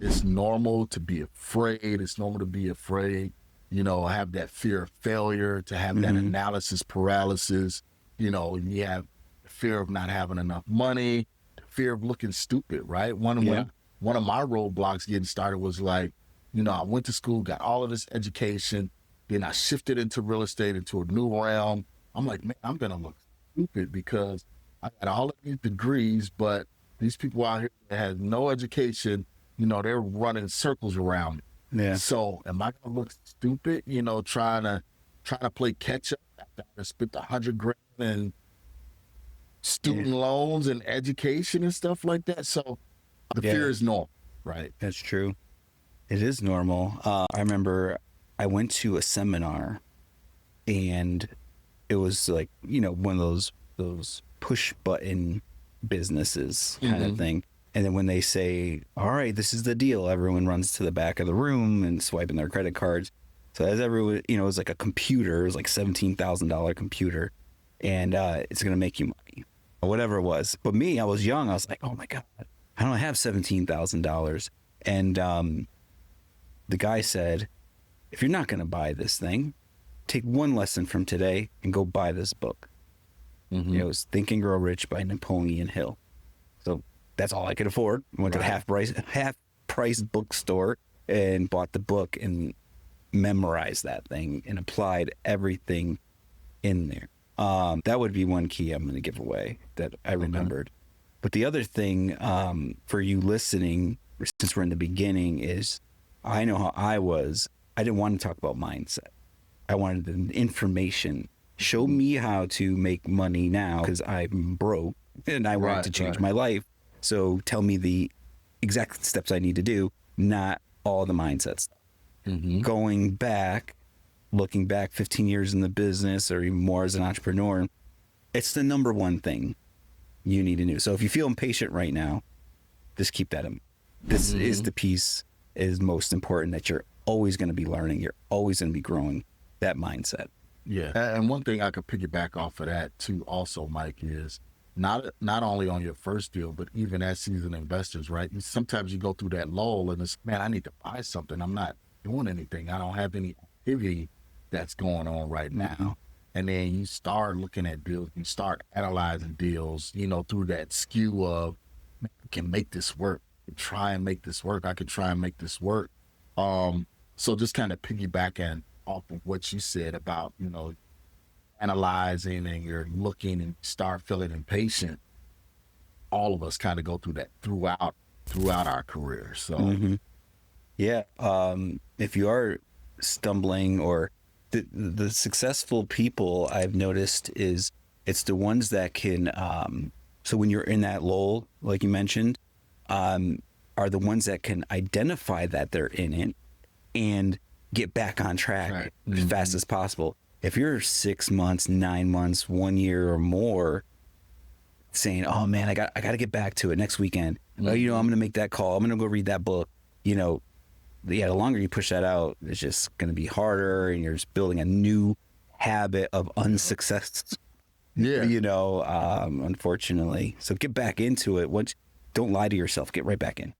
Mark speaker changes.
Speaker 1: It's normal to be afraid. It's normal to be afraid, have that fear of failure, to have that analysis paralysis. You have the fear of not having enough money, the fear of looking stupid, right? One of my roadblocks getting started was like, I went to school, got all of this education, then I shifted into real estate, into a new realm. I'm like, man, I'm going to look stupid because I got all of these degrees, but these people out here that have no education, they're running circles around me.
Speaker 2: Yeah.
Speaker 1: So am I going to look stupid, trying to play catch up after I spent $100,000 in student loans and education and stuff like that? So the fear is normal, right?
Speaker 2: That's true. It is normal. I remember I went to a seminar and it was like, one of those push button businesses kind of thing. And then when they say, all right, this is the deal, everyone runs to the back of the room and swiping their credit cards. So as everyone, it was like a computer, it was like $17,000 computer, and it's going to make you money or whatever it was. But me, I was young. I was like, oh my God, I don't have $17,000. And the guy said, if you're not going to buy this thing, take one lesson from today and go buy this book. It was Think and Grow Rich by Napoleon Hill. So that's all I could afford. Went to the half price bookstore and bought the book and memorized that thing and applied everything in there. That would be one key I'm going to give away that I remembered. But the other thing for you listening, since we're in the beginning, is I know how I was. I didn't want to talk about mindset. I wanted the information. Show me how to make money now because I'm broke and I want to change my life. So tell me the exact steps I need to do, not all the mindset stuff. Going back, looking back 15 years in the business or even more as an entrepreneur, it's the number one thing you need to do. So if you feel impatient right now, just keep that in. This is the piece is most important, that you're always going to be learning. You're always going to be growing that mindset.
Speaker 1: Yeah. And one thing I could piggyback off of that too also, Mike, is not only on your first deal, but even as seasoned investors, right? Sometimes you go through that lull and it's, man, I need to buy something. I'm not doing anything. I don't have any activity that's going on right now. And then you start looking at deals, you start analyzing deals, through that skew of, man, I can make this work. I can try and make this work. I can try and make this work. So just kind of piggybacking off of what you said about, analyzing and you're looking and start feeling impatient. All of us kind of go through that throughout our career. So
Speaker 2: if you are stumbling, or the successful people I've noticed is it's the ones that can so when you're in that lull, like you mentioned, are the ones that can identify that they're in it and get back on track as fast as possible. If you're 6 months, 9 months, 1 year or more saying, oh man, I got to get back to it next weekend. I'm going to make that call. I'm going to go read that book. The longer you push that out, it's just going to be harder, and you're just building a new habit of unsuccess. Unfortunately. So get back into it. Don't lie to yourself. Get right back in.